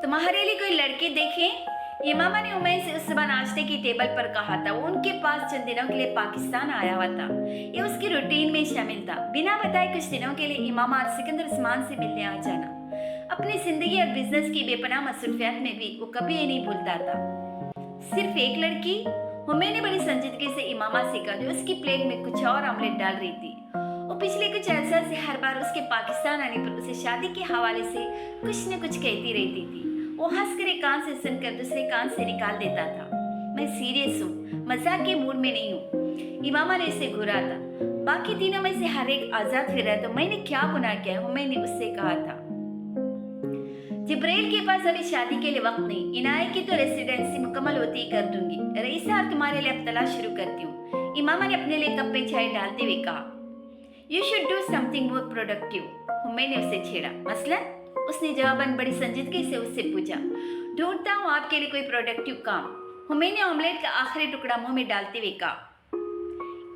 तुम्हारे लिए कोई लड़की देखें? इमामा ने उमैर से उस सुबह नाश्ते की टेबल पर कहा था। वो उनके पास चंद दिनों के लिए पाकिस्तान आया हुआ था। ये उसकी रूटीन में शामिल था। बिना बताए कुछ दिनों के लिए इमामा और सिकंदर उस्मान से मिलने आ जाना। अपनी जिंदगी और बिजनेस की बेपनाह मसरूफियत में भी वो कभी ये नहीं भूलता था। सिर्फ एक लड़की? उमैर ने बड़ी संजीदगी से इमामा से कहा, जो उसकी प्लेट में कुछ और ऑमलेट डाल रही थी। वो पिछले कुछ अरसा से हर बार उसके पाकिस्तान आने पर उसे शादी के हवाले से कुछ न कुछ कहती रहती थी। वो हंसकर एक कान से सुनकर दूसरे कान से निकाल देता था। मैं सीरियस हूँ, मजाक के मूड में नहीं हूँ। इमामा ने उसे घूरा था। बाकी तीनों में से हर एक आजाद फिर रहा, तो मैंने क्या गुनाह किया? मैंने उससे कहा था। जिब्राइल के पास अभी शादी के लिए वक्त नहीं। इनायत की तो रेसिडेंसी मुकम्मल होती ही कर दूंगी। रईसा और तुम्हारे लिए अब तलाश शुरू करती हूँ। इमामा ने अपने लिए कप पे चाय डालते हुए कहा। You should do something more productive. मैंने उसे छेड़ा। मसलन? उसने जवाबन बड़ी संजीदगी से उससे पूछा। ढूंढता हूँ आपके लिए कोई प्रोडक्टिव काम। मैंने ऑमलेट का आखिरी टुकड़ा मुंह में डालते हुए कहा।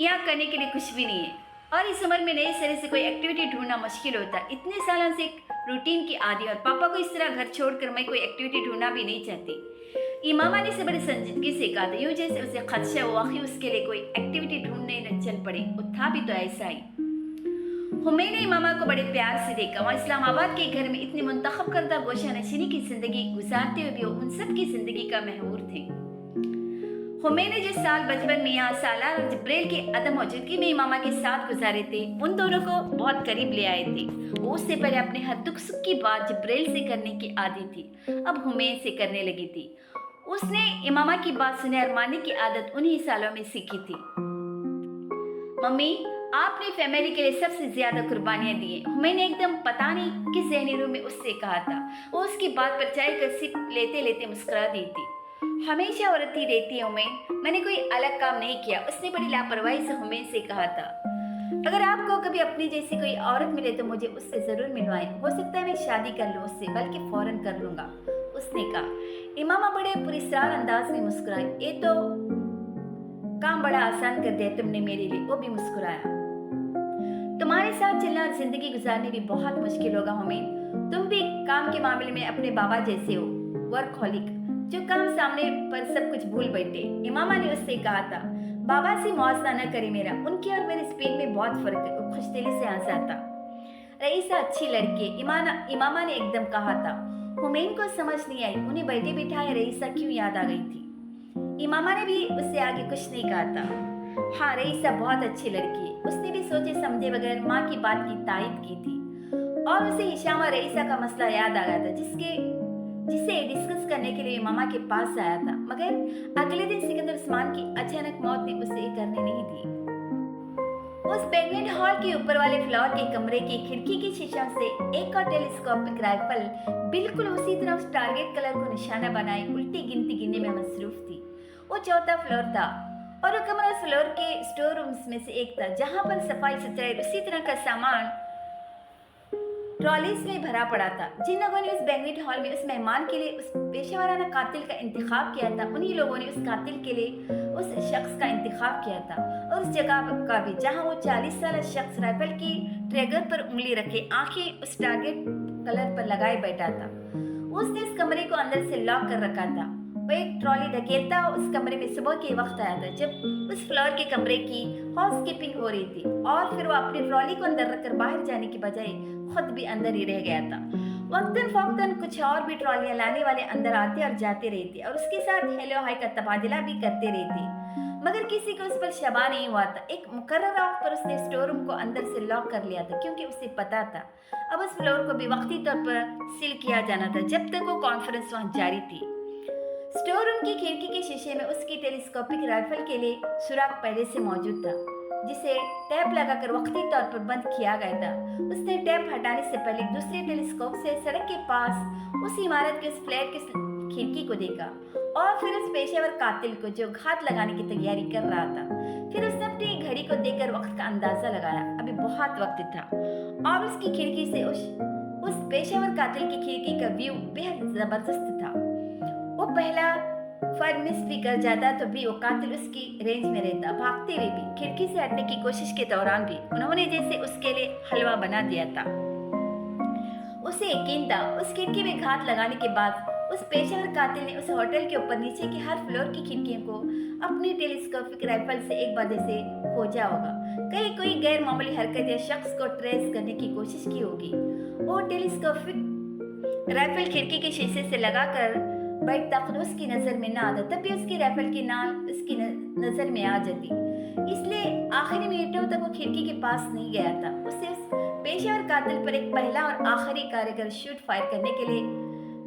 यहाँ करने के लिए कुछ भी नहीं है, और इस उम्र में नए सिरे से कोई एक्टिविटी ढूंढना मुश्किल होता। इतने सालों से एक रूटीन की आदी, और पापा को इस तरह घर छोड़कर मैं कोई एक्टिविटी ढूंढना भी नहीं चाहती। इमामा ने से बड़ी संजीदगी से कहा था, यूं जैसे उसे खदशा हो वाकई उसके लिए कोई एक्टिविटी ढूंढने न चल पड़े। वो था भी तो ऐसा ही। मैंने इमामा को बड़े प्यार से देखा। वहाँ इस्लामाबाद के घर में इतनी मुंतखब करदा गोशा नशीनी की जिंदगी गुजारते हुए भी वो उन सब की जिंदगी का महूर थे। मैंने जिस साल बचपन में यहाँ सालार और जिब्रेल के अदम मौजूदगी में इमामा के साथ गुजारे थे, उन दोनों को बहुत करीब ले आए थे। वो उससे पहले अपने हर दुख सुख की बात जिब्रेल से करने की आदत थी, अब हुमैन से करने लगी थी। उसने इमामा की बात सुने और मानने की आदत उन्हीं सालों में सीखी थी। मम्मी, आपने फैमिली के लिए सबसे ज्यादा कुर्बानियां दी हैं। मैंने एकदम पता नहीं किस जहनी रूम में उससे कहा था। वो उसकी बात पर चाय का सिप लेते लेते मुस्कुरा दी थी। हमेशा औरत ही रहती है हुमैन, मैंने कोई अलग काम नहीं किया। उसने बड़ी लापरवाही से हुमैन से कहा था। अगर आपको कभी अपनी जैसी कोई औरत मिले तो मुझे उससे जरूर मिलवाएं। हो सकता है मैं शादी कर लूँ उससे, बल्कि फौरन कर लूंगा, उसने कहा। इमामा बड़े पुरस्कार अंदाज में मुस्कुराए। ये तो काम बड़ा आसान कर दिया तुमने मेरे लिए, वो भी मुस्कुराया। तुम्हारे साथ चलना और जिंदगी गुजारनी भी बहुत मुश्किल होगा हुमैन। तुम भी काम के मामले में अपने बाबा जैसे हो, वर्कहॉलिक, जो काम सामने पर सब कुछ भूल बैठे। इमामा ने उससे कहा था। बाबा से मुआवजा न करे मेरा, उनकी और मेरे स्पीड में बहुत फर्क है। वो खुशदिली से हंसा था। रईसा अच्छी लड़की है, इमामा ने एकदम कहा था। हुमैन को समझ नहीं आई उन्हें बैठे बिठाए रईसा क्यों याद आ गई थी। इमामा ने भी उससे आगे कुछ नहीं कहा था। हाँ, रईसा बहुत अच्छी लड़की है। उसने भी सोचे समझे बगैर माँ की बात की तायद की थी, और उसे हिशाम और रईसा का मसला याद आ गया था, जिसे डिस्कस करने के लिए इमामा के पास आया था। मगर अगले दिन सिकंदर उस्मान की अचानक मौत ने उसे करने नहीं दी। उस बैंक्वेट हॉल के ऊपर वाले फ्लोर के कमरे की खिड़की की शीशा से एक और टेलीस्कोपिक राइफल बिल्कुल उसी तरह उस टारगेट कलर को निशाना बनाए उल्टी गिनती गिनने में मसरूफ थी। वो चौथा फ्लोर था, और वो कमरा फ्लोर के स्टोर रूम्स में से एक था, जहां पर सफाई सुथराई उसी तरह का सामान ट्रॉलीज में भरा पड़ा था। जिन लोगों ने उस बैंक्वेट हॉल में उस मेहमान के लिए उस पेशेवराना कातिल का इंतखाब किया था, उन्हीं लोगों ने उस कातिल के लिए उस शख्स का इंतखाब किया था, और उस जगह का भी जहां वो 40 साल शख्स राइफल की ट्रिगर पर उंगली रखे आंखें उस टारगेट कलर पर लगाए बैठा था। उसने इस कमरे को अंदर से लॉक कर रखा था। वो एक ट्रॉली धकेलता उस कमरे में सुबह के वक्त आया था, जब उस फ्लोर के कमरे की हाउस कीपिंग हो रही थी, और फिर वो अपनी ट्रॉली को अंदर रखकर बाहर जाने की बजाय खुद भी अंदर ही रह गया था। वक्तन फौक्तन कुछ और भी ट्रॉलियां लाने वाले अंदर आते और जाते रहते, और उसके साथ हेलो हाय का तबादला भी करते रहते, मगर किसी को उस पर शबा नहीं हुआ था। एक मुकर्रर वक्त पर उसने स्टोर रूम को अंदर से लॉक कर लिया था, क्योंकि उसे पता था अब उस फ्लोर को भी वक्ती तौर पर सील किया जाना था, जब तक वो कॉन्फ्रेंस वहां जारी थी। स्टोर रूम की खिड़की के शीशे में उसकी टेलीस्कोपिक राइफल के लिए सुराख पहले से मौजूद था, जिसे टैप लगाकर वक्ती तौर पर बंद किया गया था। उसने टैप हटाने से पहले दूसरे टेलीस्कोप से सड़क के पास उस इमारत के उस फ्लैट की खिड़की को देखा, और फिर उस पेशेवर कातिल को जो घात लगाने की तैयारी कर रहा था। फिर उसने अपनी घड़ी को देखकर वक्त का अंदाजा लगाया। अभी बहुत वक्त था, और उसकी खिड़की से उस पेशेवर कातिल की खिड़की का व्यू बेहद जबरदस्त था। वो पहला फायर मिस भी कर जाता तो भी वो कातिल उसकी रेंज में रहता। भागते हुए भी, खिड़की से हटने की कोशिश के दौरान भी उन्होंने जैसे उसके लिए हलवा बना दिया था। उसे यकीन था उस खिड़की में घात लगाने के बाद उस पेशेवर कातिल ने उस होटल के ऊपर नीचे की हर फ्लोर की खिड़कियों को अपनी टेलीस्कोपिक राइफल से एक बार से खोजा होगा। कहीं कोई गैर मामूली हरकत या शख्स को ट्रेस करने की कोशिश की होगी। वो टेलीस्कोपिक राइफल खिड़की के शीशे से लगाकर बैठता, खुद उसकी नज़र में ना आता, तब भी उसकी राइफल की नाल उसकी नज़र में आ जाती। इसलिए आखिरी मिनटों तक वो खिड़की के पास नहीं गया था। उसे उस पेशेवर कातिल पर एक पहला और आखिरी कारगर शूट फायर करने के लिए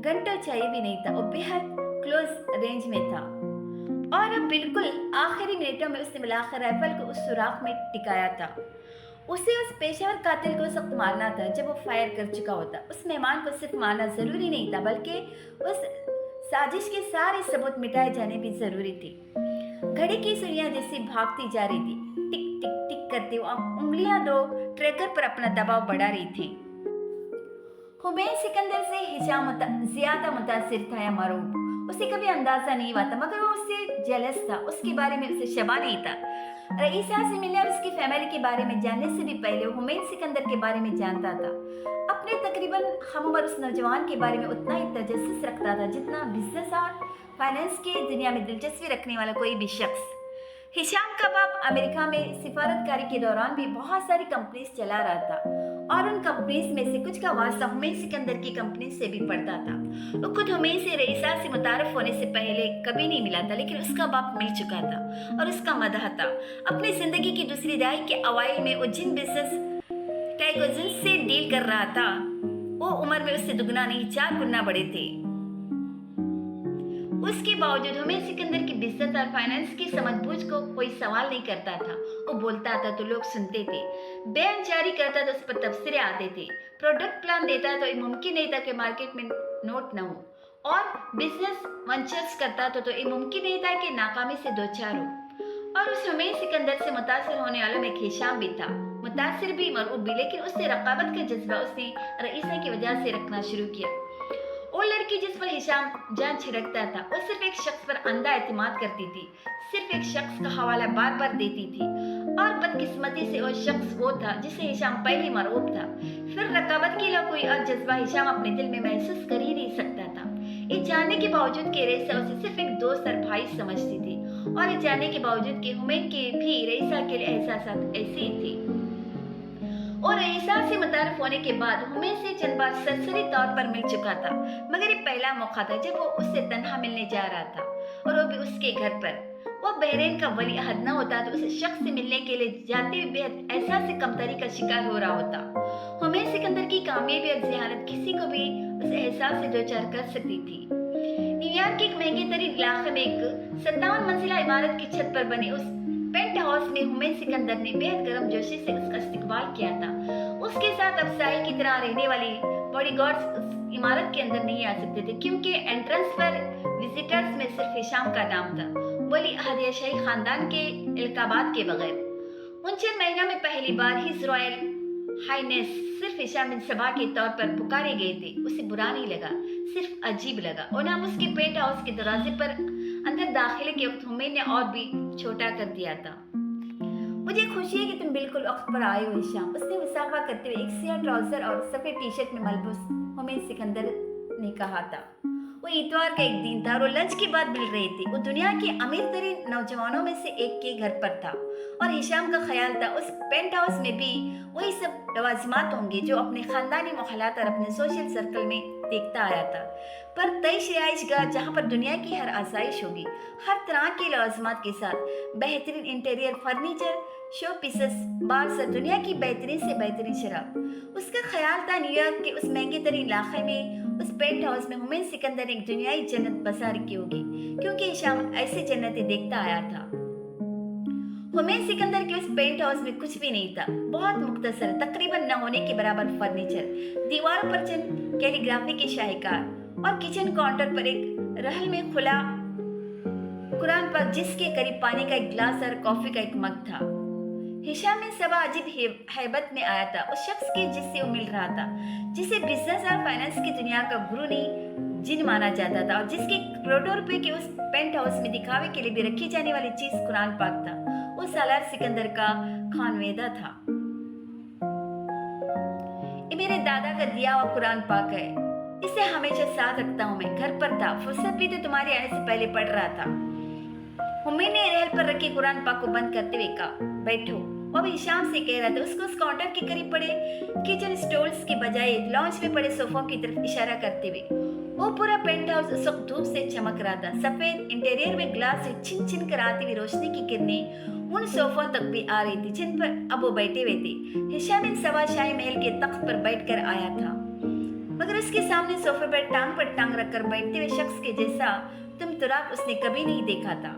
घंटों चाहिए भी नहीं था। वो बेहद क्लोज रेंज में था और अब बिल्कुल आखिरी मिनटों में उसने मिलाकर राइफल को उस सुराख में टिकाया था। उसे उस पेशेवर कातिल को सख्त मारना था जब वो फायर कर चुका होता। उस मेहमान को सिर्फ मारना जरूरी नहीं था, बल्कि उस साजिश के सारे सबूत मिटाए जाने भी जरूरी थे। घड़ी की सुइयां जैसी भागती जा रही थी, टिक टिक टिक करती उंगलियां दो ट्रैकर पर अपना दबाव बढ़ा रही थी। हुमैन सिकंदर से हिशाम ज्यादा मुतासिर था या मरूब, उसे कभी अंदाजा नहीं हुआ था, मगर वो उससे जेलस था। उसके बारे में उसे शबा नहीं था। रईसा से मिलने और उसकी फैमिली के बारे में जानने से भी पहले हुमैन सिकंदर के बारे में जानता था। अपने तकरीबन हमउम्र उस नौजवान के बारे में उतना ही तजस्सुस रखता था जितना बिजनेस और फाइनेंस की दुनिया में दिलचस्पी रखने वाला कोई भी शख्स। हिशाम का बाप अमेरिका में सिफारतकारी के दौरान भी बहुत सारी कंपनीज चला रहा था और उन कंपनीज में से कुछ का वास्ता हुमैन सिकंदर की कंपनी से भी पड़ता था। वो खुद हुमैन से रईसा से मुतारफ होने से पहले कभी नहीं मिला था, लेकिन उसका बाप मिल चुका था और उसका मदह था। अपनी जिंदगी की दूसरी दहाई के अवाइल में वो जिन बिजनेस टाइकोजन से डील कर रहा था, वो उम्र में उससे दुगना नहीं 4 गुना बड़े थे। उसके बावजूद हुमैन सिकंदर की बिजनेस और फाइनेंस की समझबूझ को कोई सवाल नहीं करता था। वो बोलता था तो लोग सुनते थे, बयान जारी करता तो उस पर तबसरे आते थे, प्रोडक्ट प्लान देता तो ये मुमकिन नहीं था कि मार्केट में नोट न हो, और बिजनेस वेंचर्स करता तो ये मुमकिन नहीं था कि नाकामी से दो चार हो। और उस हुमैन सिकंदर से मुतासिर होने वालों में एक हिशाम भी था, मुतासिर भी मरऊब भी, लेकिन उससे रकाबत का जज्बा उसने रईसा की वजह से रखना शुरू किया। वो लड़की जिस पर हिशाम जान छिड़कता था, वो सिर्फ एक शख्स पर अंधा एतमाद करती थी, सिर्फ एक शख्स का हवाला बार बार देती थी, और बदकिस्मती से वो शख्स वो था जिसे हिशाम पहले मरऊब था। फिर रकाबत के अलावा कोई और जज्बा हिशाम अपने दिल में महसूस कर ही नहीं सकता था। ये जानने के बावजूद कि रईसा उसे सिर्फ एक दोस्त और भाई समझती थी, और ये जानने के बावजूद कि हुमैन के भी रईसा के लिए एहसासात ऐसे ही थे। और रईसा से मुतारफ होने के बाद हुमैन से चंद बार सरसरी तौर पर मिल चुका था, मगर ये पहला मौका था जब वो उससे तन्हा मिलने जा रहा था, और वो भी उसके घर पर। वो बहरीन का वली अहद न होता तो उस शख्स से मिलने के लिए जाते हुए बेहद एहसास से कमतरी का शिकार हो रहा होता। हुमैन सिकंदर की कामयाबी और ज़हानत किसी को भी उस एहसास से दो चार कर सकती थी। न्यूयॉर्क के एक महंगे तरीन इलाके में एक 57 मंजिला इमारत की छत पर बने उस पेंट हाउस में हुमैन सिकंदर ने बेहद गर्म जोशी से उसका इस्तकबाल किया था। उसके साथ अफसाई की तरह रहने वाली बॉडीगार्ड्स उस इमारत के अंदर नहीं आ सकते थे, क्योंकि एंट्रेंस पर विजिटर्स में सिर्फ हिशाम का नाम था, वली अहद या शाही खानदान के इल्काबात के बगैर। उन चंद महीनों में पहली बार हिज रॉयल हाइनेस सिर्फ हिशाम बिन सबा के तौर पर पुकारे गए थे। उसे बुरा नहीं लगा, सिर्फ अजीब लगा। और नाम उसके पेंट हाउस के दरवाजे पर अंदर दाखिले के वक्त हुमैन ने और भी छोटा कर दिया था। मुझे खुशी है कि तुम बिल्कुल वक्त पर आए हो हिशाम, उसने मुसाफा करते हुए एक सियाह ट्राउजर और सफेद टी शर्ट में मलबूस हुमैन सिकंदर ने कहा था। वो इतवार का एक दिन था और वो लंच के बाद मिल रही थी। वो दुनिया के अमीर तरीन नौजवानों में से एक के घर पर था, और हिशाम का ख्याल था उस पेंट हाउस में भी वही सब लवाजिमात होंगे जो अपने खानदानी मुखलात और अपने सोशल सर्कल में देखता आया था। पर तयश रिहाइशगाह जहाँ पर दुनिया की हर आसाइश होगी, हर तरह के लवाजिमात के साथ बेहतरीन इंटीरियर फर्नीचर, शो पीसेस, बार से दुनिया की बेहतरीन से बेहतरीन शराब। उसका ख्याल था न्यूयॉर्क के उस महंगे तरीन इलाके में उस पेंट हाउस में हुमैन सिकंदर एक दुनियाई जन्नत बसार की होगी, क्योंकि हिशाम ऐसी जन्नतें देखता आया था। हुमैन सिकंदर के उस पेंट हाउस में कुछ भी नहीं था, बहुत मुख्तसर, तकरीबन न होने के बराबर फर्नीचर, दीवारों पर चंद कैलीग्राफी के शाहकार, और किचन काउंटर पर एक रहल में खुला कुरान पाक जिसके करीब पानी का एक गिलास और कॉफी का एक मग था। हिशाम बिन सबा अजीब हैबत में आया था, उस शख्स के जिससे वो मिल रहा था, जिसे बिजनेस और फाइनेंस की दुनिया का गुरु नहीं जिन माना जाता था, और जिसके करोड़ों रुपए के उस पेंट हाउस में दिखावे के लिए भी रखी जाने वाली चीज कुरान पाक था। वो सालार सिकंदर का खानवेदा था। ये मेरे दादा का दिया हुआ कुरान पाक है, इसे हमेशा साथ रखता हूँ मैं। घर पर था, फुर्सत भी तो तुम्हारे आने से पहले पढ़ रहा था। हुम्मी ने रेल पर रखी कुरान पाक को बंद करते हुए कहा, बैठो। वो अब हिशाम से कह रहा था। उसको उस काउंटर के करीब पड़े किचन स्टोल्स के बजाय लॉन्च में पड़े सोफों की तरफ इशारा करते हुए। वो पूरा पेंट हाउस उस वक्त धूप से चमक रहा था। सफेद इंटीरियर में ग्लास से छिन छिन कर आती हुई रोशनी की किरणें उन सोफों तक भी आ रही थी जिन पर अब वो बैठे हुए थे। हिशाम इन सवा शाही महल के तख्त पर बैठकर आया था, मगर उसके सामने सोफे पर टांग रखकर बैठते हुए शख्स के जैसा तुराक उसने कभी नहीं देखा था।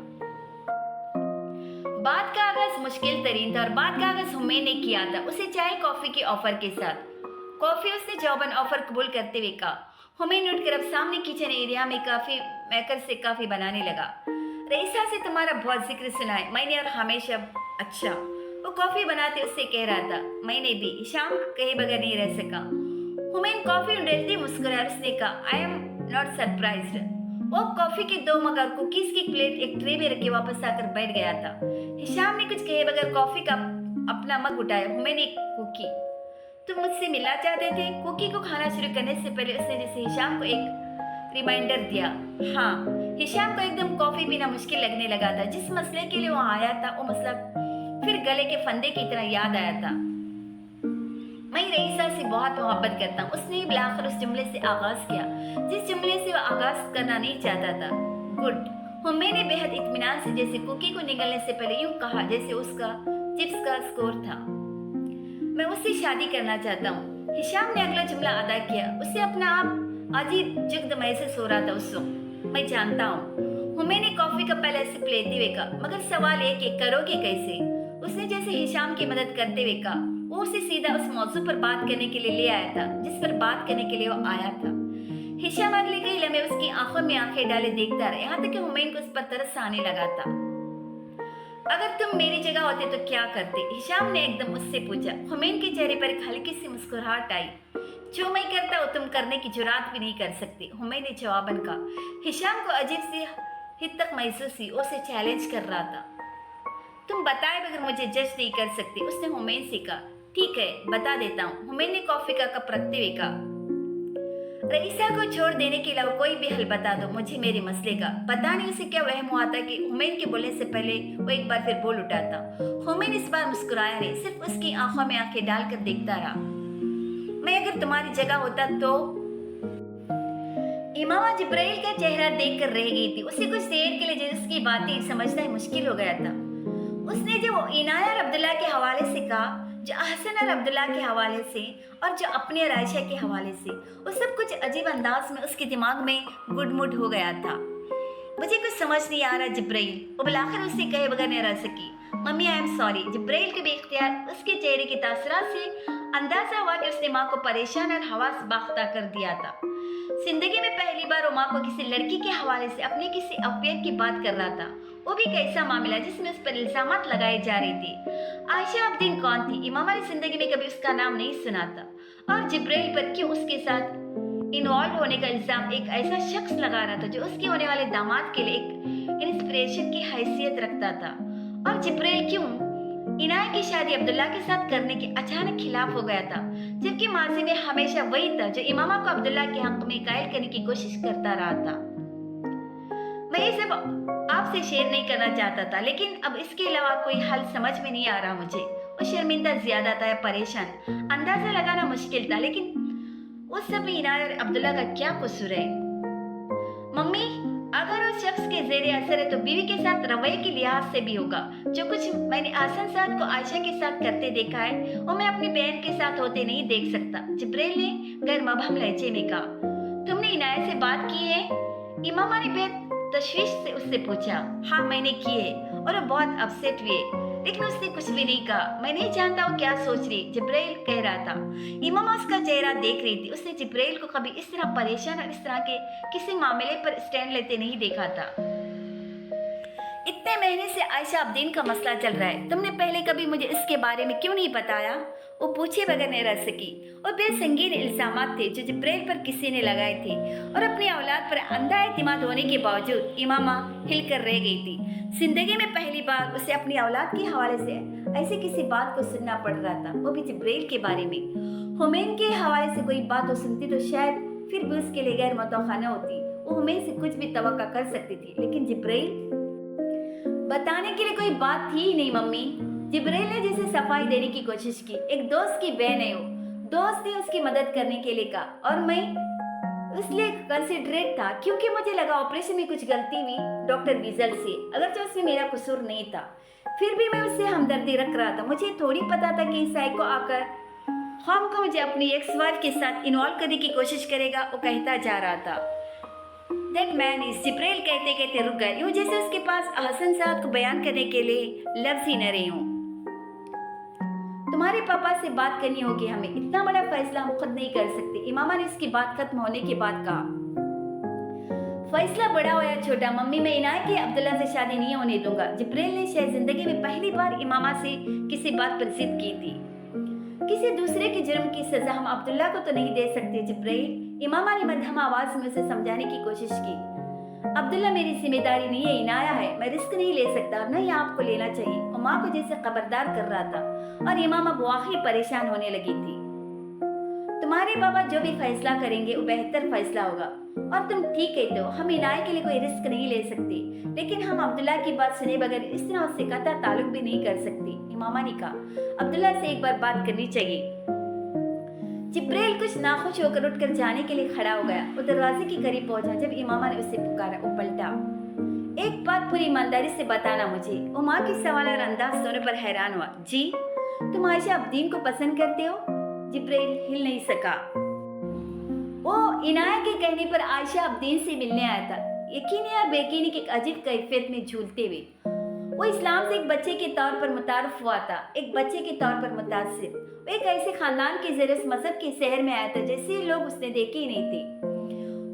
बात का आगाज मुश्किल तरीन था और बात का आगाज हुम्मे ने किया था, उसे चाय कॉफी के ऑफर के साथ। कॉफी उसने जवाबन ऑफर कबूल करते हुए कहा। हुम्मे उठकर अब सामने किचन एरिया में काफी मेकर से काफी बनाने लगा। रईसा से तुम्हारा बहुत जिक्र सुना है मैंने और हमेशा। अच्छा, वो कॉफी बनाते उससे कह रहा था। मैंने भी। हिशाम कहे बगैर नहीं रह सका। हुम्मे कॉफी उड़ेलते मुस्कुराया। उसने कहा, आई एम नॉट सरप्राइज्ड। वो कॉफी के 2 मग और कुकीज की प्लेट एक ट्रे में रखे वापस आकर बैठ गया था। हिशाम ने कुछ कहे बगैर कॉफी का अपना मग उठाया। हुम्मे ने कुकी, तुम मुझसे मिलना चाहते थे? कुकी को खाना शुरू करने से पहले उसने जैसे हिशाम को एक रिमाइंडर दिया। हाँ, हिशाम को एकदम कॉफी पीना मुश्किल लगने लगा था। जिस मसले के लिए वो आया था वो मसला फिर गले के फंदे की तरह याद आया था। मैं रईसा से बहुत मोहब्बत करता हूँ। उसने बिलाखिर उस जुमले से आगाज किया जिस जुमले से वो आगाज करना नहीं चाहता था। गुड। हुम्मे ने बेहद इत्मीनान से जैसे कुकी को निगलने से पहले यूं कहा जैसे उसका चिप्स का स्कोर था। मैं उससे शादी करना चाहता हूँ। हिशाम ने अगला जुमला अदा किया। उसे अपना आप अजीब जुग्द महसूस हो रहा था उस वक्त। मैं जानता हूँ। हुम्मे ने कॉफी का पहला सिप लेते हुए कहा, मगर सवाल है कि करोगे कैसे? उसने जैसे हिशाम की मदद करते हुए कहा। वो उसे सीधा उस मौजू पर बात करने के लिए ले आया था जिस पर बात करने के लिए वो आया था। हिशाम अगले कई लम्हे उसकी आंखों में आंखें डाले देखता रहा, यहाँ तक कि हुम्मे को उस पर तरस आने लगा था। अगर तुम मेरी जगह होते तो क्या करते? हिशाम ने एकदम उससे पूछा। हुम्मे के चेहरे पर एक हल्की सी मुस्कुराहट आई। जो मैं करता हूँ तुम करने की जुरात भी नहीं कर सकती, हुम्मे ने जवाबन कहा। हिशाम को अजीब सी हिद्दत महसूस हुई। उसे चैलेंज कर रहा था। तुम बताए बगैर मुझे जज नहीं कर सकती, उसने हुम्मे से कहा। ठीक है, बता देता हूँ, हुम्मे ने कॉफी का कप रखते हुए कहा। रईसा को छोड़ देने के अलावा कोई भी हल बता दो मुझे मेरे मसले का। पता नहीं उसे क्या वहम हुआ था कि हुम्मे के बोलने से पहले वो एक बार फिर बोल उठा था। हुम्मे इस बार मुस्कुराया नहीं, सिर्फ उसकी आंखों में आंखें डालकर देखता रहा। मैं अगर तुम्हारी जगह होता तो। इमामा जिब्राइल का चेहरा देखकर रह गई थी। उसे कुछ देर के लिए उसकी बातें समझना ही मुश्किल हो गया था। उसने जो इनाया और अब्दुल्ला के हवाले से कहा, जो अहसन और अब्दुल्ला के हवाले से और जो अपनी और आयशा के हवाले से, वो सब कुछ अजीब अंदाज में उसके दिमाग में गुडमुड हो गया था। मुझे कुछ समझ नहीं आ रहा जिब्राइल, वो बिलाखिर उससे कहे बगैर नहीं रह सकी। Mummy I am sorry. Jibrail के बेख्तियार उसके चेहरे की तासरात से अंदाजा हुआ कि उसने माँ को परेशान और हवास बाख्ता कर दिया था। जिंदगी में पहली बार वो माँ को किसी लड़की के हवाले से अपने किसी अफेयर की बात कर रहा था। वो भी एक ऐसा मामला जिसमें उस पर इल्जामात लगाए जा रहे थे। आयशा अब्दीन कौन थी? इमामा ने जिंदगी में कभी उसका नाम नहीं सुना था, और जिब्राइल पर क्यों उसके साथ इन्वॉल्व होने का इल्जाम एक ऐसा शख्स लगा रहा था जो उसके होने वाले दामाद के लिए एक इंस्पिरेशन की हैसियत रखता था। और जिब्राइल क्यों इनाया की शादी अब्दुल्ला के साथ करने के अचानक खिलाफ हो गया था, जबकि माजी में हमेशा वही था जो इमामा को अब्दुल्ला के हक में कायल करने की कोशिश करता रहा था। मैं ये सब आपसे शेयर नहीं करना चाहता था, लेकिन अब इसके अलावा कोई हल समझ में नहीं आ रहा मुझे। वो शर्मिंदा ज्यादा था या परेशान, अंदाजा लगाना मुश्किल था, लेकिन उस सब में इनाया और अब्दुल्ला का क्या कसूर है? मम्मी, अगर उस शख्स के जेरे असर है तो बीवी के साथ रवैये के लिहाज से भी होगा। जो कुछ मैंने आसन साथ को आयशा के साथ करते देखा है वो मैं अपनी बहन के साथ होते नहीं देख सकता। जिब्राइल ने गैर मबहम लहजे में कहा। तुमने इनाया से बात की है? इमामा ने बेहद तशवीश से उससे पूछा। हाँ, मैंने की है, और वो बहुत अपसेट हुए, लेकिन उसने कुछ भी नहीं कहा। मैं नहीं जानता वो क्या सोच रही, जिब्राइल कह रहा था। इमामा उसका चेहरा देख रही थी। उसने जिब्राइल को कभी इस तरह परेशान और इस तरह के किसी मामले पर स्टैंड लेते नहीं देखा था। इतने महीने से आयशा अब्दीन का मसला चल रहा है, तुमने पहले कभी मुझे इसके बारे में क्यों नहीं बताया? वो पूछे बगैर नहीं रह सकी। और बेसंगीन इल्जामात थे जो जिब्राइल पर किसी ने लगाए थे, और अपनी औलाद पर अंधा एतमाद होने के बावजूद इमामा हिल कर रह गई थी। जिंदगी में पहली बार उसे अपनी औलाद के हवाले से ऐसी किसी बात को सुनना पड़ रहा था, वो भी जिब्राइल के बारे में। हुम्मे के हवाले से कोई बात वो सुनती तो शायद फिर भी उसके लिए गैर मुतवक्का न होती। वो हमें से कुछ भी तवक्का कर सकती थी, लेकिन जिब्राइल बताने के लिए कोई बात थी ही नहीं मम्मी। जिब्राइल ने जैसे सफाई देने की कोशिश की। एक दोस्त की बहन है वो, दोस्त ने उसकी मदद करने के लिए कहा और मैं इसलिए कंसिडरेट था क्योंकि मुझे लगा ऑपरेशन में कुछ गलती हुई डॉक्टर वीजल से, अगरचे उसमें मेरा कसूर नहीं था। फिर भी मैं उससे हमदर्दी रख रहा था। मुझे थोड़ी पता था कि साइको आकर हम को मुझे अपनी एक्स वाइफ के साथ इन्वॉल्व करने की कोशिश करेगा। वो कहता जा रहा था। दैट मैन इज जिब्राइल कहते कहते रुक गए, यूं जैसे उसके पास हसन साहब को बयान करने के लिए लफ्ज ही न रहे हों। तुम्हारे पापा से बात करनी होगी, हमें इतना बड़ा फैसला हम खुद नहीं कर सकते, इमामा ने इसकी बात खत्म होने के बाद कहा। फैसला बड़ा हो या छोटा, मम्मी मैं इनायत के अब्दुल्ला से शादी नहीं होने दूंगा। जिब्राइल ने शायद जिंदगी में पहली बार इमामा से किसी बात पर जिद की थी। किसी दूसरे के जुर्म की सजा हम अब्दुल्ला को तो नहीं दे सकते जिब्राइल, इमामा ने मध्यम आवाज में उसे समझाने की कोशिश की। अब्दुल्ला मेरी जिम्मेदारी नहीं है, इनाया है, मैं रिस्क नहीं ले सकता, न ही आपको लेना चाहिए। वो माँ को जैसे खबरदार कर रहा था और इमामा वाकई परेशान होने लगी थी। तुम्हारे बाबा जो भी फैसला करेंगे वो बेहतर फैसला होगा और तुम ठीक कहते हो, हम इनाया के लिए कोई रिस्क नहीं ले सकते, लेकिन हम अब्दुल्ला की बात सुने बगैर इस तरह उससे कतई ताल्लुक भी नहीं कर सकते। इमामा ने कहा अब्दुल्ला से एक बार बात करनी चाहिए। जिब्राइल कुछ नाखुश होकर उठकर जाने के लिए खड़ा हो गया। वो दरवाजे के करीब पहुंचा जब इमामा ने उसे पुकारा। वो पलटा। एक बात पूरी ईमानदारी से बताना मुझे। वो माँ के सवाल और अंदाज सुनने पर हैरान हुआ। जी, तुम आयशा अब्दीन को पसंद करते हो? जिब्राइल हिल नहीं सका। वो इनाया के कहने पर आयशा अब्दीन से मिलने आया था, यकीनी और बेयकीनी की एक अजीब कैफियत में झूलते हुए। वो इस्लाम से एक बच्चे के तौर पर मुतारफ हुआ था, एक बच्चे के तौर पर मुतासिर। वो एक ऐसे खानदान के जरिए उस मजहब के शहर में आया था जैसे लोग उसने देखे ही नहीं थे।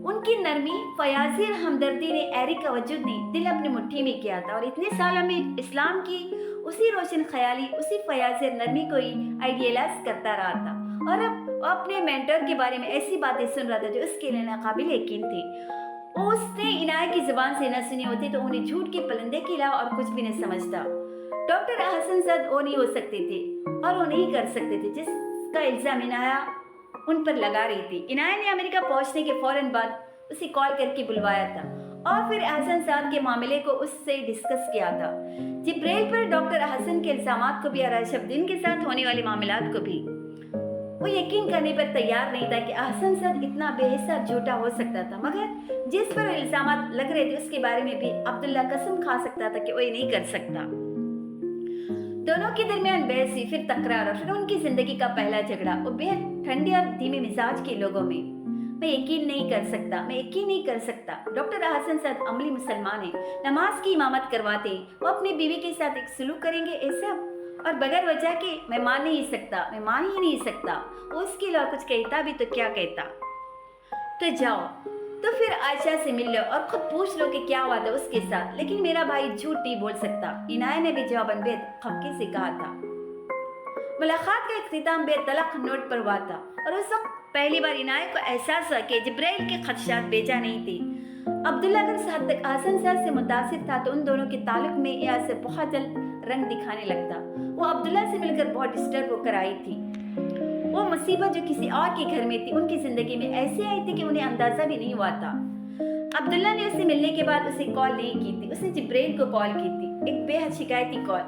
उनकी नरमी, फयाजी और हमदर्दी ने एरिक का वजूद ने दिल अपनी मुट्ठी में किया था और इतने सालों में इस्लाम की उसी रोशन ख्याली, उसी फयाजी और नरमी को ही आइडियलाइज करता रहा था। और अब वो अपने मेंटर के बारे में ऐसी बातें सुन रहा था जो उसके लिए नाकाबिल यकीन थी। उसने इनाया की जुबान से न सुनी होती तो उन्हें झूठ के परिंदे के अलावा और कुछ भी नहीं समझता। डॉक्टर हसन सद वो नहीं हो सकते थे और वो नहीं कर सकते थे जिसका इल्जाम इनाया उन पर लगा रही थी। इनाया ने अमेरिका पहुंचने के फौरन बाद उसे कॉल करके बुलवाया था और फिर हसन साहब के मामले को उससे डिस्कस किया था। जिब्राइल पर डॉक्टर हसन के इल्जामात को भी और शब्दीन के साथ होने वाले मामलात को भी। वो यकीन करने पर तैयार नहीं था कि हसन साहब इतना बेहिसाब झूठा हो सकता था, मगर जिस पर इल्जामात लग रहे थे उसके बारे में भी अब्दुल्ला कसम खा सकता था कि वो ये नहीं कर सकता। दोनों के दरमियान बहस हुई, फिर तकरार और फिर उनकी जिंदगी का पहला झगड़ा। वो बेहद ठंडे और धीमे मिजाज के लोगों में। मैं यकीन नहीं कर सकता, मैं यकीन नहीं कर सकता। डॉक्टर हसन साहब अमली मुसलमान है, नमाज की इमामत करवाते हैं, वो अपनी बीवी के साथ एक सलूक करेंगे ऐसा और बगैर वजह के मैं मान नहीं सकता, मैं मान ही नहीं सकता। वो उसके अलावा कुछ कहता भी तो क्या कहता। तो जाओ तो फिर आयशा से मिल लो और खुद पूछ लो कि क्या हुआ था उसके साथ, लेकिन मेरा भाई झूठ नहीं बोल सकता, इनाया ने भी जवाबन बेद खफके से कहा था। मुलाकात का इख्तिताम बेतलक नोट पर हुआ था और उस वक्त पहली बार इनाया को एहसास हुआ कि जिब्राइल के खदशात बेजा नहीं थे। अब्दुल्ला अगर हद तक हसन साहब से मुतासिर था तो उन दोनों के ताल्लुक में यह से बहुत जल्द रंग दिखाने लगता। वो अब्दुल्ला से मिलकर बहुत डिस्टर्ब होकर आई थी। वो मुसीबत जो किसी और के घर में थी उनकी जिंदगी में ऐसे आई थी कि उन्हें अंदाजा भी नहीं हुआ था। अब्दुल्ला ने उससे मिलने के बाद उसे कॉल नहीं की थी, उसने जिब्राइल को कॉल की थी, एक बेहद शिकायती कॉल,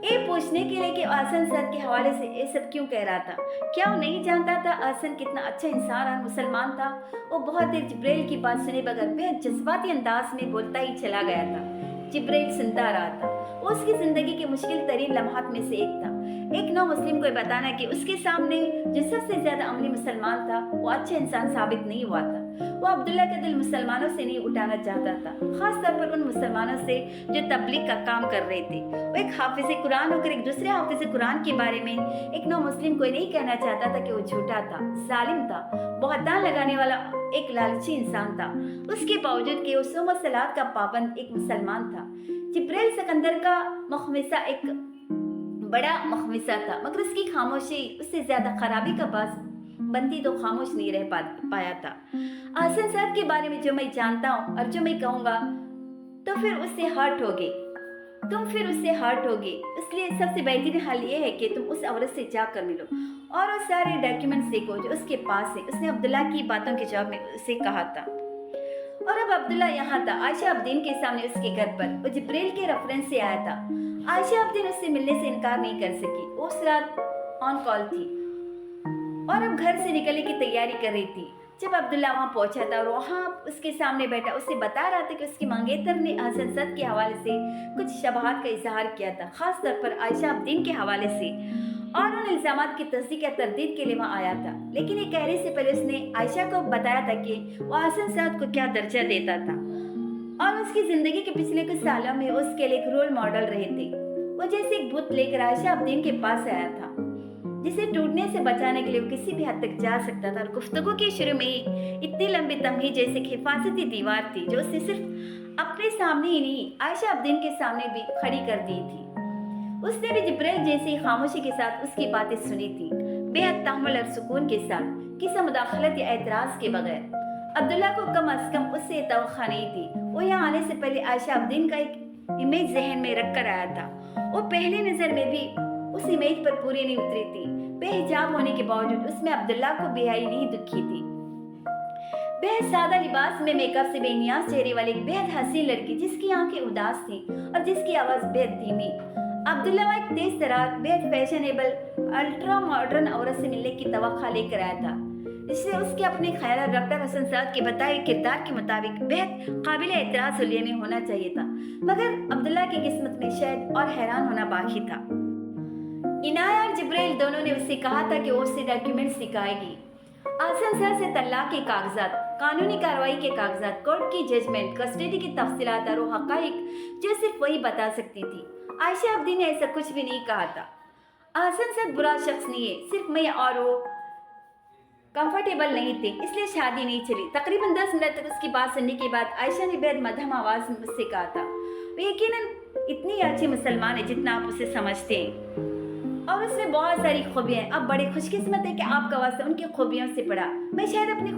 ये पूछने के लिए कि हसन सर के हवाले से ये सब क्यों कह रहा था। क्या वो नहीं जानता था हसन कितना अच्छा इंसान और मुसलमान था। वो बहुत देर जिब्राइल की बात सुने बगैर बेहद जज्बाती अंदाज में बोलता ही चला गया था। जिब्राइल सुनता रहा था। वो उसकी जिंदगी के मुश्किल तरीन लम्हात में से एक था। एक नौ मुस्लिम को बताना कि उसके सामने जो सबसे ज्यादा अमली मुसलमान था वो अच्छा इंसान साबित नहीं हुआ था। वो अब्दुल्ला का दिल मुसलमानों से नहीं उठाना चाहता था, खास तौर पर उन मुसलमानों से जो तबलीग का काम कर रहे थे। वो एक हाफिज कुरान होकर एक दूसरे हाफिज कुरान के बारे में एक नौ मुस्लिम को नहीं कहना चाहता था कि वो झूठा था, जालिम था, बहुतान लगाने वाला एक लालची इंसान था। उसके बावजूद कि वो सोम सलात का पाबंद एक मुसलमान था। जिब्राइल सिकंदर का मखमिसा एक बड़ा मखमिसा था, मगर उसकी खामोशी उससे ज्यादा खराबी का बास बनती तो खामोश नहीं रह पाया था। हसन साहब के बारे में जो मैं जानता हूँ और जो मैं कहूँगा तो फिर उससे हर्ट हो गई। तुम फिर उससे हर्ट होगे, इसलिए सबसे बेहतरीन हल ये है कि तुम उस औरत से जाकर मिलो और वो सारे डॉक्यूमेंट्स देखो जो उसके पास है। उसने अब्दुल्ला की बातों के जवाब में उसे कहा था। और अब अब्दुल्ला यहाँ था, आयशा अब्दीन के सामने उसके घर पर। वो जिब्रील के रेफरेंस से आया था। आयशा अब्दीन उससे मिलने से इनकार नहीं कर सकी। वो उस रात ऑन कॉल थी और अब घर से निकलने की तैयारी कर रही थी। जब अब्दुल्ला वहाँ पहुंचा था और वहाँ उसके सामने बैठा उसे बता रहा था कि उसके मंगेतर ने हसन सद के हवाले से कुछ शबहात का इजहार किया था, खास तौर पर आयशा अब्दीन के हवाले से, और उन इल्जामात की तस्दीक या तरदीद के लिए वहाँ आया था। लेकिन ये कहने से पहले उसने आयशा को बताया था कि वह हसन सद को क्या दर्जा देता था और उसकी जिंदगी के पिछले कुछ सालों में उसके लिए एक रोल मॉडल रहे थे। वो जैसे एक भूत लेकर आयशा अब्दीन के पास आया था, जिसे टूटने से बचाने के लिए वो किसी भी हद तक जा सकता था। और गुफ्तगू के शुरू में ही इतनी लंबी तमहीद जैसे एक हिफाजती दीवार थी जो उसे सिर्फ अपने सामने ही नहीं आयशा अब्दीन के सामने भी खड़ी कर दी थी। उसने भी जिब्राइल जैसी खामोशी के साथ उसकी बातें सुनी थी, बेहद तहम्मुल और सुकून के साथ, किसी मुदाखलत या एतराज के बगैर। अब्दुल्ला को कम अज कम उससे तवक्का नहीं थी। वो यहाँ आने से पहले आयशा अब्दीन का एक इमेज जहन में रख कर आया था। वो पहली नजर में भी उस इमेज पर पूरी नहीं उतरी थी। बेहिजाब होने के बावजूद उसमें अब्दुल्ला को बेहाई नहीं दुखी थी। बेहद सादा लिबास में मेकअप से बेनियाज चेहरे वाली एक बेहद हसीन लड़की, जिसकी आंखें उदास थी और जिसकी आवाज बेहद धीमी। अब्दुल्ला एक तेज तरार, बेहद फैशनेबल, अल्ट्रा मॉडर्न औरत से मिलने की तवक्का लेकर आया था, जिससे उसके अपने ख्याल डॉक्टर हसन सद के बताए किरदार के मुताबिक बेहद काबिल एतराज हुलिये में होना चाहिए था। मगर अब्दुल्ला की किस्मत में शायद और हैरान होना बाकी था। इनाया और जिब्राइल दोनों ने उससे कहा था कि वो उससे डॉक्यूमेंट्स दिखाएगी। हसन सद से तलाक के कागजात, कानूनी कार्रवाई के कागजात, कोर्ट की जजमेंट, कस्टडी की तफसीलात और वो हकाइक जो सिर्फ वही बता सकती थी। आयशा अब्दीन ने ऐसा कुछ भी नहीं कहा था। हसन सद बुरा शख्स नहीं है, सिर्फ मैं और वो कंफर्टेबल नहीं थे, इसलिए शादी नहीं चली। तकरीबन 10 मिनट तक उसकी बात सुनने के बाद आयशा ने बेहद मध्यम आवाज में मुझसे कहा था, वो यकीनन इतनी अच्छी मुसलमान है जितना आप उसे समझते हैं और उसमें बहुत सारी खूबियां हैं। अब बड़े खुशकिस्मत है कि आपका वास्ता उनकी खूबियों से पड़ा। मैं शायद अपनी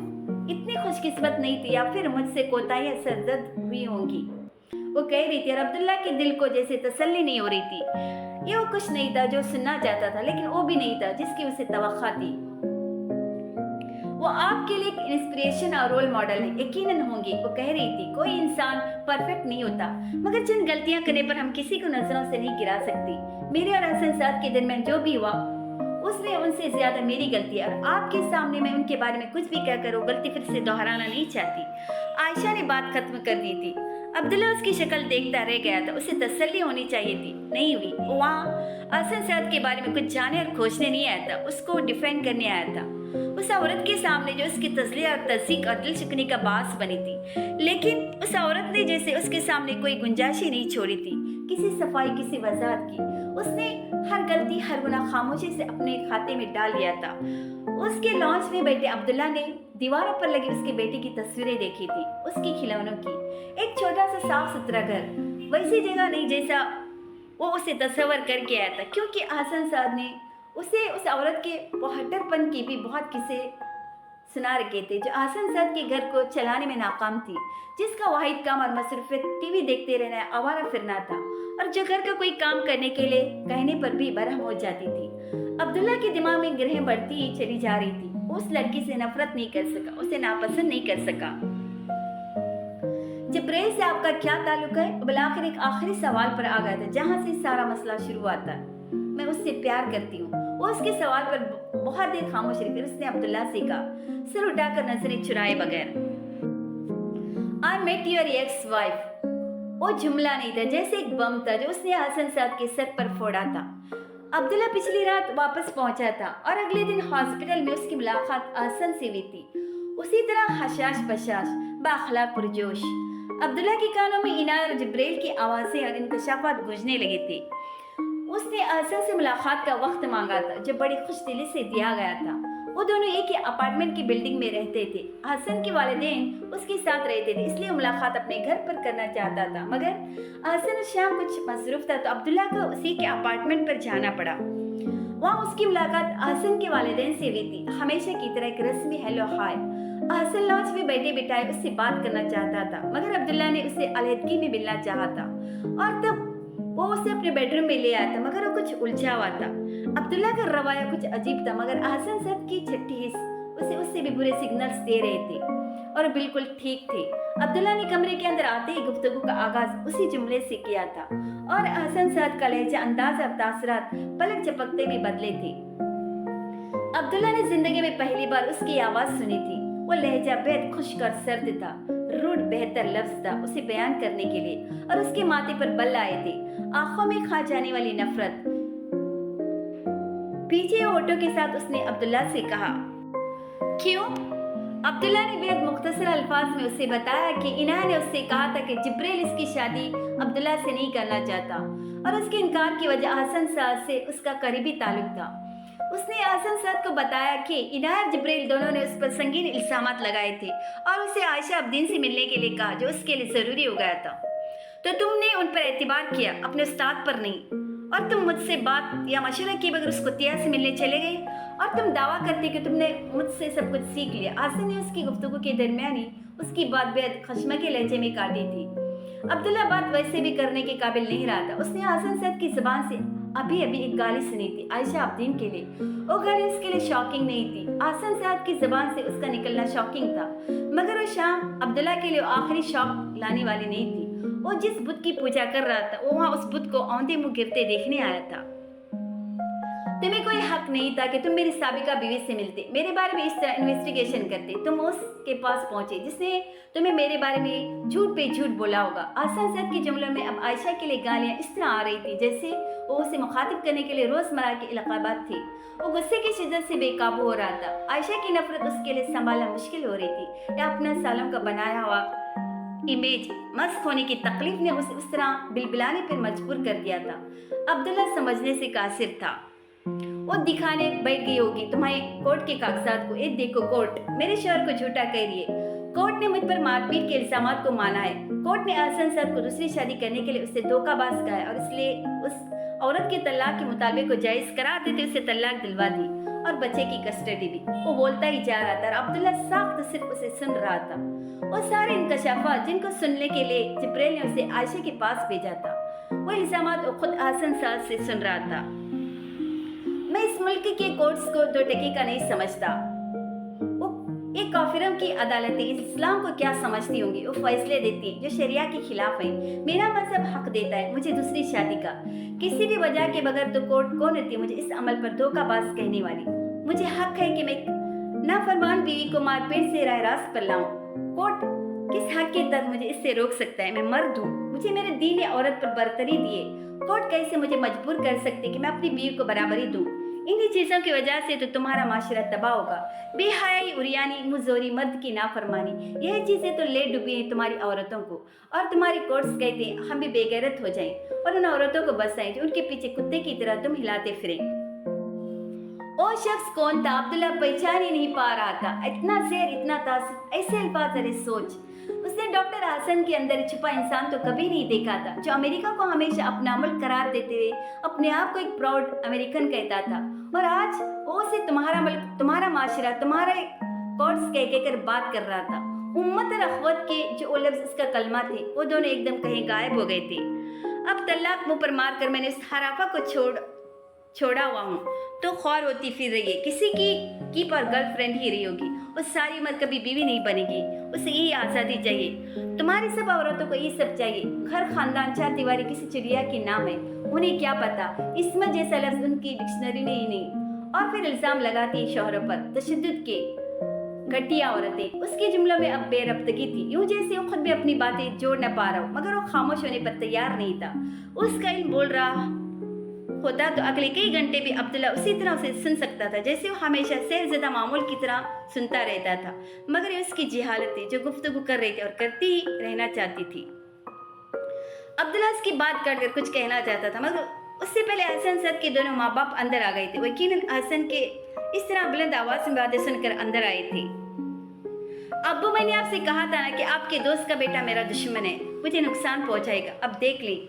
इतनी खुशकिस्मत नहीं थी या फिर मुझसे कोताहियां सरजद हुई होंगी, वो कह रही थी। और अब्दुल्ला के दिल को जैसे तसल्ली नहीं हो रही थी। ये वो कुछ नहीं था जो सुनना चाहता था, लेकिन वो भी नहीं था जिसकी उसे तवक्का थी। वो आपके लिए एक इंस्पिरेशन और रोल मॉडल है, यकीनन होंगी, वो कह रही थी। कोई इंसान परफेक्ट नहीं होता, मगर चंद गलतियां करने पर हम किसी को नजरों से नहीं गिरा सकती। मेरे और हसन सद के दरमियान जो भी हुआ उसमें उनसे ज्यादा मेरी गलती है, और आपके सामने मैं उनके बारे में कुछ भी कहकर वो गलती फिर से दोहराना नहीं चाहती। आयशा ने बात खत्म कर दी थी। अब्दुल्ला उसकी शक्ल देखता रह गया था। उसे तसल्ली होनी चाहिए थी, नहीं हुई। वो वहाँ हसन सद के बारे में कुछ जाने और खोजने नहीं आया था, उसको डिफेंड करने आया था। उस औरत के सामने जो उसकी तस्लीह और तस्दीक और दिल शिकने का बास बनी थी, लेकिन उस औरत ने जैसे उसके सामने कोई गुंजाइश ही नहीं छोड़ी थी किसी सफाई, किसी वजाहत की। उसने हर गलती, हर गुनाह खामोशी से अपने खाते में डाल लिया था। उसके लॉन्च में बैठे अब्दुल्ला ने दीवारों पर लगी उसके बेटे की तस्वीरें देखी थी, उसकी खिलौनों की। एक छोटा सा साफ सुथरा घर, वैसी जगह नहीं जैसा वो उसे तस्वर करके आया था, क्योंकि हसन सद ने उसे उस औरत के बहत्तरपन की भी बहुत किस्से सुना रखे थे, जो हसन सद के घर को चलाने में नाकाम थी, जिसका वाहिद काम और मसरूफियत टीवी देखते रहना, आवारा फिरना था, और जो घर का कोई काम करने के लिए कहने पर भी बरहम हो जाती थी। अब्दुल्ला के दिमाग में ग्रह बढ़ती ही चली जा रही थी। उस लड़की से नफरत नहीं कर सका, उसे नापसंद नहीं कर सका। जिब्राइल से आपका क्या ताल्लुक है? बिलाखिर एक आखिरी सवाल पर आ गया था, जहां से सारा मसला शुरू हुआ था। मैं उससे प्यार करती हूँ। वो उसके सवाल पर बहुत देर खामोश रही, फिर उसने अब्दुल्ला से कहा, सिर उठाकर नजरें चुराए बगैर, I met your ex wife. वो जुमला नहीं था, जैसे एक बम था जो उसने हसन सद के सर पर फोड़ा था। अब्दुल्ला पिछली रात वापस पहुंचा था और अगले दिन हॉस्पिटल में उसकी मुलाकात हसन से हुई थी। उसी तरह हशाश बशाश, बाखलाक पुरजोश। अब्दुल्ला के कानों में इनाया और जिब्राइल की आवाजें और इंकशाफात गूंजने लगे थे। उसने हसन से मुलाकात का वक्त मांगा था, जो बड़ी खुशदिली से दिया गया था। वो दोनों एक ही अपार्टमेंट की बिल्डिंग में रहते थे। हसन के वालिदैन उसके साथ रहते थे, इसलिए मुलाकात अपने घर पर करना चाहता था, मगर हसन शाम कुछ मसरूफ था, तो अब्दुल्ला को उसी के अपार्टमेंट पर जाना पड़ा। वहाँ उसकी मुलाकात हसन के वालिदैन से हुई थी, हमेशा की तरह एक रस्मी हेलो हाय। हसन लॉन्च में बैठे बिठाए उससे बात करना चाहता था, मगर अब्दुल्ला ने उसे अलहदगी में मिलना चाहा था। और तब वो उसे अपने बेडरूम में ले आया था, मगर वो कुछ उलझा हुआ था। अब्दुल्ला का रवैया कुछ अजीब था, मगर अहसन सद की छठी हिस्स उसे उससे भी बुरे सिग्नल्स दे रहे थे और बिल्कुल ठीक थे। अब्दुल्ला ने कमरे के अंदर आते ही गुफ्तगू का आगाज उसी जुमले से किया था और अहसन सद का लहजा, अंदाज और तासरात पलक झपकते में बदले थे। अब्दुल्ला ने जिंदगी में पहली बार उसकी आवाज सुनी थी। वो लहजा बेहद खुश्क और सर्द था, रूड बेहतर लफ्ज था उसे बयान करने के लिए, और उसके माथे पर बल आए थे, आंखों में खा जाने वाली नफरत। पीछे ऑटो के साथ उसने अब्दुल्ला से कहा, क्यों? अब्दुल्ला ने बेहद मुख्तसर अल्फाज में उसे बताया कि इनाया ने उससे कहा था कि जिब्रेल इसकी शादी अब्दुल्ला से नहीं करना चाहता, और उसके इनकार की वजह अहसन साद से उसका करीबी ताल्लुक था। उसने अहसन साद को बताया कि इनाया और जिब्रेल दोनों ने उस पर संगीन इल्जामात लगाए थे और उसे आयशा अब्दीन से मिलने के लिए कहा, जो उसके लिए ज़रूरी हो गया था। तो तुमने उन पर एतबार किया, अपने उस्ताद पर नहीं, और तुम मुझसे बात या मशवरा किए बगैर उसको तिया से मिलने चले गए, और तुम दावा करते कि तुमने मुझसे सब कुछ सीख लिया। आसन ने उसकी गुफ्तगू के दरमियान ही उसकी बात बेहद खशमा के लहजे में काटी थी। अब्दुल्ला बात वैसे भी करने के काबिल नहीं रहा था। उसने आसन सद की जुबान से अभी एक गाली सुनी थी आयशा अब्दीन के लिए। वो गाली उसके लिए शॉकिंग नहीं थी, आसन सद की जुबान से उसका निकलना शॉकिंग था, मगर वो शाम अब्दुल्ला के लिए आखिरी शौक लाने वाली नहीं थी। वो जिस बुत की पूजा कर रहा था, वो वहाँ उस बुत को औंधे मुंह गिरते देखने आया था। तुम्हें कोई हक नहीं था कि तुम मेरी साबिका बीवी से मिलते, मेरे बारे में इस तरह इन्वेस्टिगेशन करते। तुम उसके पास पहुंचे जिसने तुम्हें मेरे बारे में झूठ पे झूठ बोला होगा। आसन सद के जुमलों में अब आयशा के लिए गालियां इस तरह आ रही थी जैसे वो उसे मुखातिब करने के लिए रोजमर्रा के इलाकाबात थे। वो गुस्से की शिद्दत से बेकाबू हो रहा था। आयशा की नफरत उसके लिए संभालना मुश्किल हो रही थी, या अपना सालों का बनाया हुआ इमेज मस्त होने की तकलीफ ने उसे उस तरह बिलबिलाने पर मजबूर कर दिया था। अब्दुल्ला समझने से कासिर था। वो दिखाने बैठ गई होगी तुम्हारे कोर्ट के कागजात को। एक देखो कोर्ट मेरे शोहर को झूठा कह रही है। कोर्ट ने मुझ पर मारपीट के इल्जामात को माना है। कोर्ट ने अहसन सद को दूसरी शादी करने के लिए उससे धोखाबाज कहा है और इसलिए उस औरत के तलाक के मुतालबे को जायज करार देते उसे तलाक दिलवा दी और बच्चे की कस्टडी भी। वो बोलता ही जा रहा था और अब्दुल्ला साख्त सिर्फ उसे सुन रहा था। वो सारे इंकशाफात जिनको सुनने के लिए जिब्रेल ने उसे आयशा के पास भेजा था, वो इल्जामात वो खुद अहसन सद से सुन रहा था। मैं इस मुल्क के कोर्ट्स को दो टके का नहीं समझता। वो एक काफिरों की अदालतें इस्लाम को क्या समझती होंगी? वो फैसले देती है जो शरिया के खिलाफ है। मेरा मजहब हक देता है मुझे दूसरी शादी का, किसी भी वजह के बगैर। तो कोर्ट कौन रहती मुझे इस अमल पर धोखाबाज कहने वाली? मुझे हक है कि मैं नाफरमान बीवी को मारपीट से राह रास्त पर लाऊं। कोर्ट किस हक के तहत मुझे इससे रोक सकता है? मैं मर्द हूँ, मुझे मेरे दीन या औरत पर बरतरी दिए। कोर्ट कैसे मुझे मजबूर कर सकते कि मैं अपनी बीवी को बराबरी दूं? इन्हीं चीजों की वजह से तो तुम्हारा माशरा तबाह होगा। बेहयाई, उरियानी, मुजोरी, मर्द की नाफरमानी, यह चीजें तो ले डूबी हैं तुम्हारी औरतों को। और तुम्हारी कोर्ट्स कहते हैं हम भी बेगैरत हो जाएं और उन औरतों को बसाएं जो उनके पीछे कुत्ते की तरह तुम हिलाते फिरें। वो शख्स कौन था? अब्दुल्ला पहचान ही नहीं पा रहा था। इतना ज़ेर, इतना तासुब, ऐसे अल्फाज, अरे सोच। उसने डॉक्टर हसन के अंदर छुपा इंसान तो कभी नहीं देखा था, जो अमेरिका को हमेशा अपना मुल्क करार देते हुए अपने आप को एक प्राउड अमेरिकन कहता था। और आज वो उसे तुम्हारा मुल्क, तुम्हारा माशरा, तुम्हारे कोर्ट्स कहकर बात कर रहा था। उम्मत और अखवत के जो वो लफ्ज़ उसका कलमा थे, वो दोनों एकदम कहीं गायब हो गए थे। अब तलाक मुंह पर मार कर मैंने उस हराफा को छोड़ा हुआ हूँ तो ख्वार होती फिर रही है, किसी की पर गर्लफ्रेंड ही रही होगी। वो सारी उम्र कभी बीवी नहीं बनेगी। उसे यही आज़ादी चाहिए। तुम्हारी सब औरतों को ये सब चाहिए। घर, खानदान, चार दीवारी किसी चिड़िया के नाम है। उन्हें क्या पता इस्मत जैसा लफ्ज़ उनकी डिक्शनरी में ही नहीं। और फिर इल्ज़ाम लगाती है शौहरों पर तशद्दुद के। घटिया औरतें। उसके जुमलों में अब बेरब्तगी थी, यूं जैसे वो खुद भी अपनी बातें जोड़ न पा रहा हो, मगर वो खामोश होने पर तैयार नहीं था। उसका इल्म बोल रहा होता तो अगले कई घंटे भी अब्दुल्ला उसी तरह उसे सुन सकता था जैसे वो हमेशा सहज़दा मामूल की तरह सुनता रहता था। मगर ये उसकी जिहालत थी जो गुफ्तगू कर रही थी और करती ही रहना चाहती थी। अब्दुल्ला उसकी बात कर कुछ कहना चाहता था, मगर उससे पहले अहसन सद के दोनों माँ बाप अंदर आ गए थे। वो यकीनन अहसन के इस तरह बुलंद आवाज में बातें सुनकर अंदर आए थे। अब्बू, मैंने आपसे कहा था ना कि आपके दोस्त का बेटा मेरा दुश्मन है, मुझे नुकसान पहुंचाएगा। अब देख ली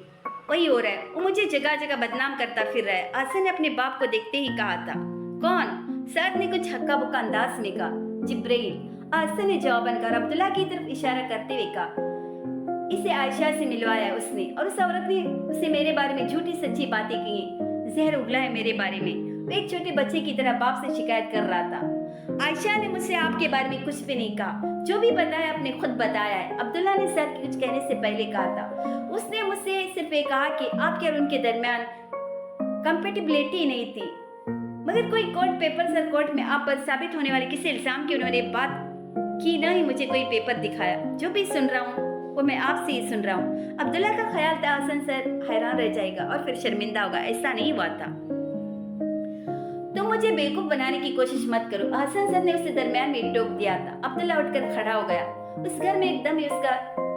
वही हो रहा है। वो मुझे जगह जगह बदनाम करता फिर रहा है। अहसन ने अपने बाप को देखते ही कहा था। कौन? सद ने कुछ हक्का बुक्का अंदाज में कहा। जिब्रील। अहसन ने जवाबन कहा, अब्दुल्ला की तरफ इशारा करते हुए कहा, इसे आयशा से मिलवाया उसने, और उस औरत ने उसे मेरे बारे में झूठी सच्ची बातें की हैं, जहर उगला है मेरे बारे में। वो एक छोटे बच्चे की तरह बाप से शिकायत कर रहा था। आयशा ने मुझसे आपके बारे में कुछ भी नहीं कहा, जो भी बताया आपने खुद बताया है, अब्दुल्ला ने सर कुछ कहने से पहले कहा था। उसने मुझसे सिर्फ ये कहा कि आपके और उनके दरमियान कंपेटिबिलिटी नहीं थी, मगर कोई कोर्ट पेपर्स और कोर्ट में आप पर साबित होने वाले किसी इल्जाम की उन्होंने बात की ना ही मुझे कोई पेपर दिखाया। जो भी सुन रहा हूँ वो मैं आपसे ही सुन रहा हूँ। अब्दुल्ला का ख्याल था हसन सर हैरान रह जाएगा और फिर शर्मिंदा होगा, ऐसा नहीं हुआ था। तुम मुझे बेवकूफ बनाने की कोशिश मत करो, हसन सर ने उसे दरमियान में टोक दिया था। अब्दुल्ला उठकर खड़ा हो गया। उस घर में एकदम ही उसका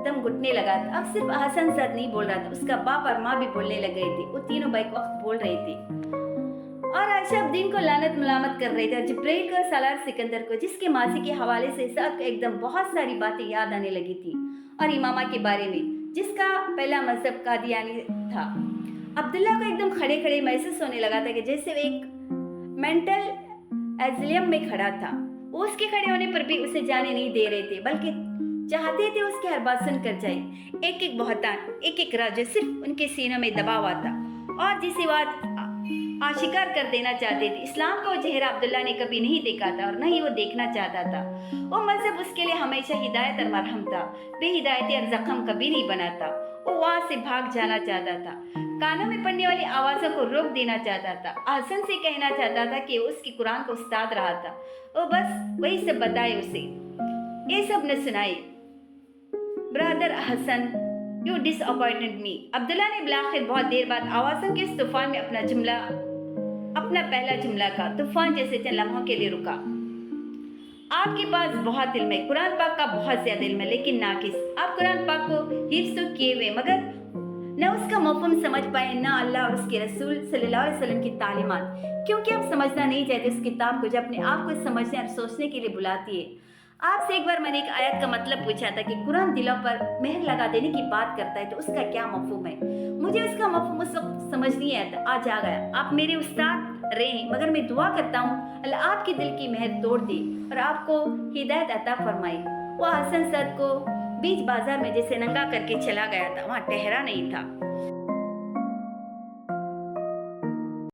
दम घुटने लगा था। अब सिर्फ हसन सर नहीं बोल रहा था, उसका बाप और माँ भी बोलने लग गए थे। वो तीनों बैक वक्त बोल रहे थे और आयशा अब्दीन को लानत मलामत कर रहे थे, जिब्राइल को, सालार सिकंदर को, जिसके मासी के हवाले से साथ एकदम बहुत सारी बातें याद आने लगी थी, और इमामा के बारे में जिसका पहला मजहब कादियानी था। अब्दुल्ला को एकदम खड़े खड़े महसूस होने लगा था कि जैसे वो एक मेंटल एजिलियम में खड़ा था। वो उसके खड़े होने पर भी उसे जाने नहीं दे रहे थे, बल्कि चाहते थे उसकी हर बात सुनकर जाए। एक एक बहतान, एक एक राज सिर्फ उनके सीनों में दबा हुआ था और जिसे बात आशिकार कर देना चाहते थे। इस्लाम का वो चेहरा अब्दुल्ला ने कभी नहीं देखा था और न ही वो देखना चाहता था। वो मजहब उसके लिए हमेशा हिदायत और मरहम था, बेहिदायती और जख्म कभी नहीं बना था। वो वहाँ से भाग जाना चाहता था, कानों में पड़ने वाली आवाज़ों को रोक देना चाहता था, हसन से कहना चाहता था कि वो उसकी कुरान का उस्ताद रहा था। वो बस वही सब बताए उसे, ये सब न सुनाए। Brother Hasan, you disappointed me. Abdullah ने बिलाखिर बहुत देर बाद आवाज़ों के इस तूफान में अपना पहला जुमला का तूफान जैसे चंद लम्हों के लिए रुका। आपके पास बहुत इल्म है, कुरान पाक का बहुत ज्यादा इल्म है, लेकिन नाकिस। आप कुरान पाक को हिफ्ज़ तो किए हुए, मगर न उसका मफ़हूम समझ पाए, न अल्लाह और उसके रसूल सल्लल्लाहु अलैहि वसल्लम की तालीमात, क्योंकि आप समझना नहीं चाहते उस किताब को जो अपने आप को समझने और सोचने के लिए बुलाती है। आपसे एक बार मैंने एक आयत का मतलब पूछा था कि कुरान दिलों पर मेहर लगा देने की बात करता है, तो उसका क्या मफ़हूम है। मुझे उसका मफ़हूम उस वक्त समझ नहीं आया था, आज आ गया। आप मेरे उस्ताद रहे, मगर मैं दुआ करता हूँ अल्लाह आपके दिल की मेहर तोड़ दे और आपको हिदायत अता फरमाए। वो हसन सर को बीच बाजार में जैसे नंगा करके चला गया था, वहाँ ठहरा नहीं था।